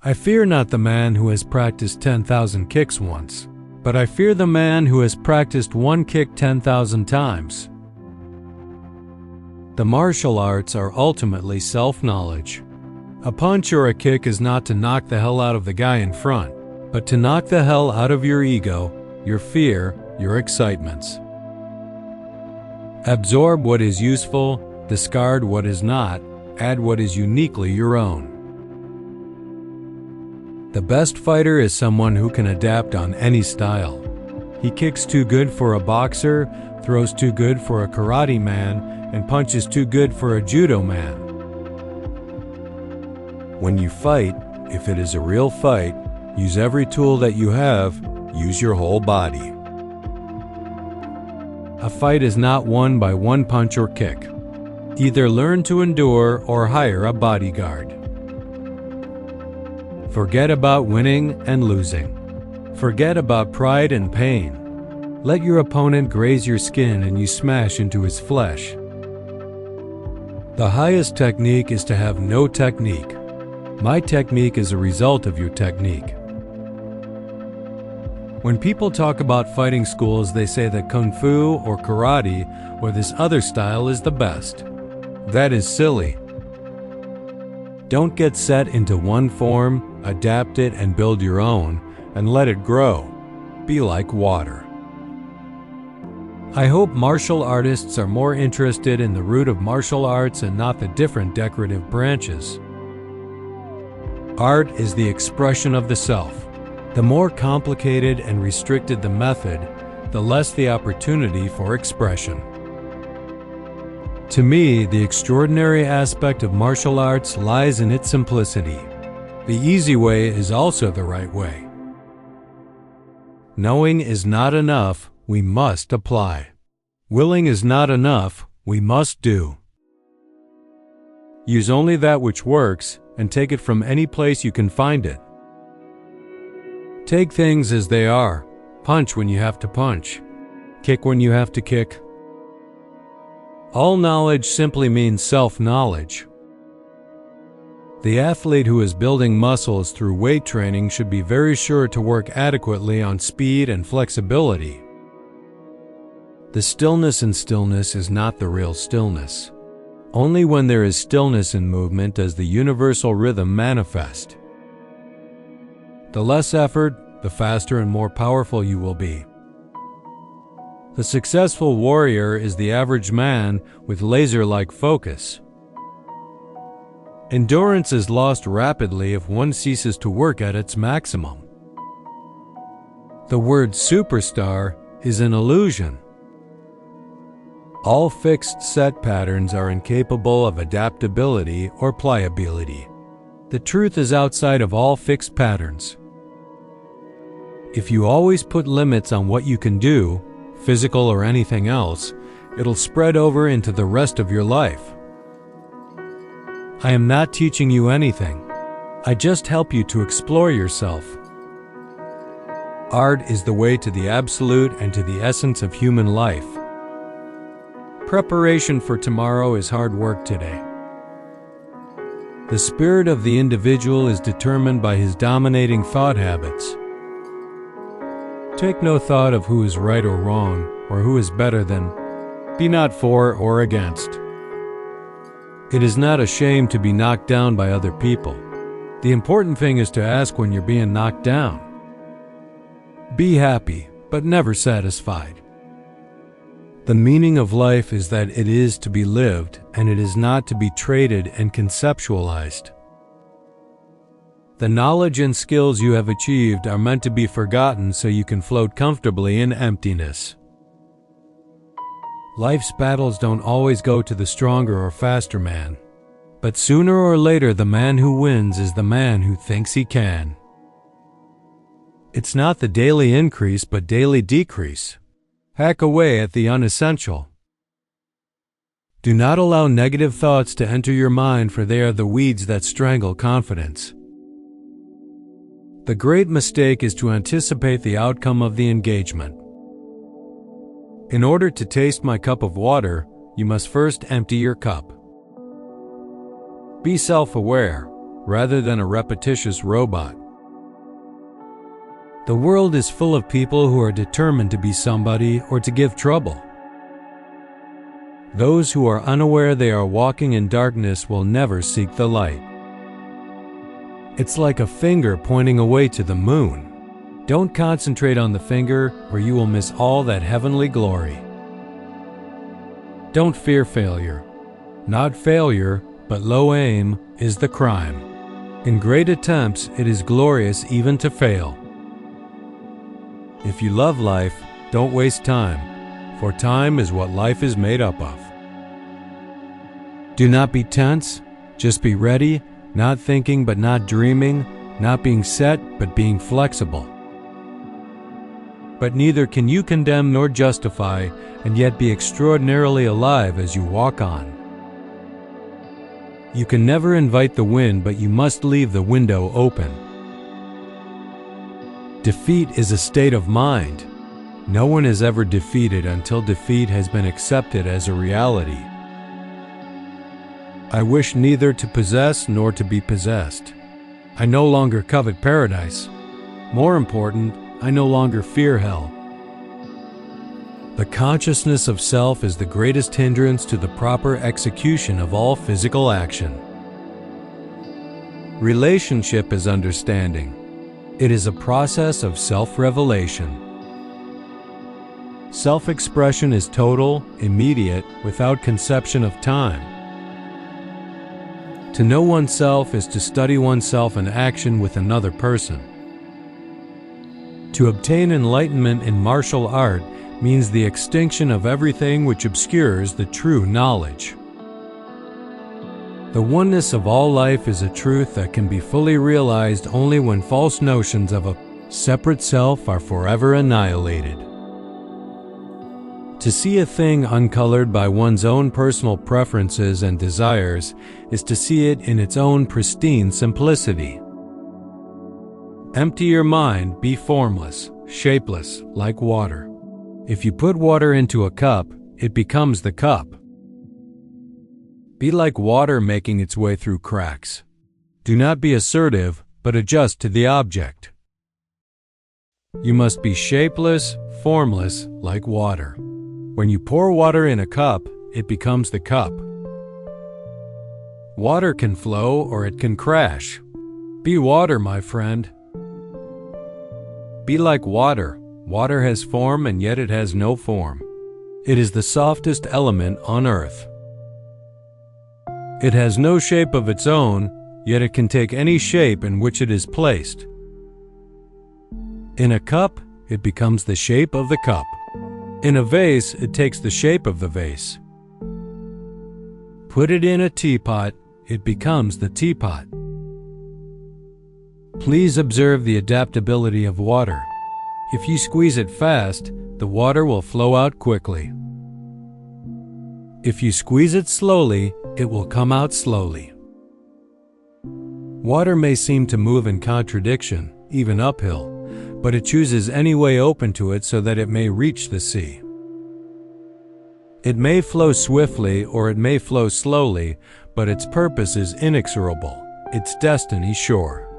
I fear not the man who has practiced 10,000 kicks once, but I fear the man who has practiced one kick 10,000 times. The martial arts are ultimately self-knowledge. A punch or a kick is not to knock the hell out of the guy in front, but to knock the hell out of your ego, your fear, your excitements. Absorb what is useful, discard what is not, add what is uniquely your own. The best fighter is someone who can adapt on any style. He kicks too good for a boxer, throws too good for a karate man, and punches too good for a judo man. When you fight, if it is a real fight, use every tool that you have, use your whole body. A fight is not won by one punch or kick. Either learn to endure or hire a bodyguard. Forget about winning and losing. Forget about pride and pain. Let your opponent graze your skin and you smash into his flesh. The highest technique is to have no technique. My technique is a result of your technique. When people talk about fighting schools, they say that Kung Fu or Karate or this other style is the best. That is silly. Don't get set into one form, adapt it and build your own, and let it grow. Be like water. I hope martial artists are more interested in the root of martial arts and not the different decorative branches. Art is the expression of the self. The more complicated and restricted the method, the less the opportunity for expression. To me, the extraordinary aspect of martial arts lies in its simplicity. The easy way is also the right way. Knowing is not enough, we must apply. Willing is not enough, we must do. Use only that which works, and take it from any place you can find it. Take things as they are. Punch when you have to punch. Kick when you have to kick. All knowledge simply means self-knowledge. The athlete who is building muscles through weight training should be very sure to work adequately on speed and flexibility. The stillness in stillness is not the real stillness. Only when there is stillness in movement does the universal rhythm manifest. The less effort, the faster and more powerful you will be. The successful warrior is the average man with laser-like focus. Endurance is lost rapidly if one ceases to work at its maximum. The word superstar is an illusion. All fixed set patterns are incapable of adaptability or pliability. The truth is outside of all fixed patterns. If you always put limits on what you can do, physical or anything else, it'll spread over into the rest of your life. I am not teaching you anything. I just help you to explore yourself. Art is the way to the absolute and to the essence of human life. Preparation for tomorrow is hard work today. The spirit of the individual is determined by his dominating thought habits. Take no thought of who is right or wrong, or who is better than. Be not for or against. It is not a shame to be knocked down by other people. The important thing is to ask when you're being knocked down. Be happy, but never satisfied. The meaning of life is that it is to be lived, and it is not to be traded and conceptualized. The knowledge and skills you have achieved are meant to be forgotten so you can float comfortably in emptiness. Life's battles don't always go to the stronger or faster man, but sooner or later the man who wins is the man who thinks he can. It's not the daily increase but daily decrease. Hack away at the unessential. Do not allow negative thoughts to enter your mind, for they are the weeds that strangle confidence. The great mistake is to anticipate the outcome of the engagement. In order to taste my cup of water, you must first empty your cup. Be self-aware. rather than a repetitious robot. The world is full of people who are determined to be somebody or to give trouble. Those who are unaware they are walking in darkness will never seek the light. It's like a finger pointing away to the moon. Don't concentrate on the finger, or you will miss all that heavenly glory. Don't fear failure. Not failure, but low aim is the crime. In great attempts, it is glorious even to fail. If you love life, don't waste time, for time is what life is made up of. Do not be tense, just be ready, not thinking but not dreaming, not being set but being flexible. But neither can you condemn nor justify, and yet be extraordinarily alive as you walk on. You can never invite the wind, but you must leave the window open. Defeat is a state of mind. No one is ever defeated until defeat has been accepted as a reality. I wish neither to possess nor to be possessed. I no longer covet paradise. More important, I no longer fear hell. The consciousness of self is the greatest hindrance to the proper execution of all physical action. Relationship is understanding. It is a process of self-revelation. Self-expression is total, immediate, without conception of time. To know oneself is to study oneself in action with another person. To obtain enlightenment in martial art means the extinction of everything which obscures the true knowledge. The oneness of all life is a truth that can be fully realized only when false notions of a separate self are forever annihilated. To see a thing uncolored by one's own personal preferences and desires is to see it in its own pristine simplicity. Empty your mind, be formless, shapeless, like water. If you put water into a cup, it becomes the cup. Be like water making its way through cracks. Do not be assertive, but adjust to the object. You must be shapeless, formless, like water. When you pour water in a cup, it becomes the cup. Water can flow or it can crash. Be water, my friend. Be like water. Water has form and yet it has no form. It is the softest element on earth. It has no shape of its own, yet it can take any shape in which it is placed. In a cup, it becomes the shape of the cup. In a vase, it takes the shape of the vase. Put it in a teapot, it becomes the teapot. Please observe the adaptability of water. If you squeeze it fast, the water will flow out quickly. If you squeeze it slowly, it will come out slowly. Water may seem to move in contradiction, even uphill, but it chooses any way open to it so that it may reach the sea. It may flow swiftly or it may flow slowly, but its purpose is inexorable, its destiny sure.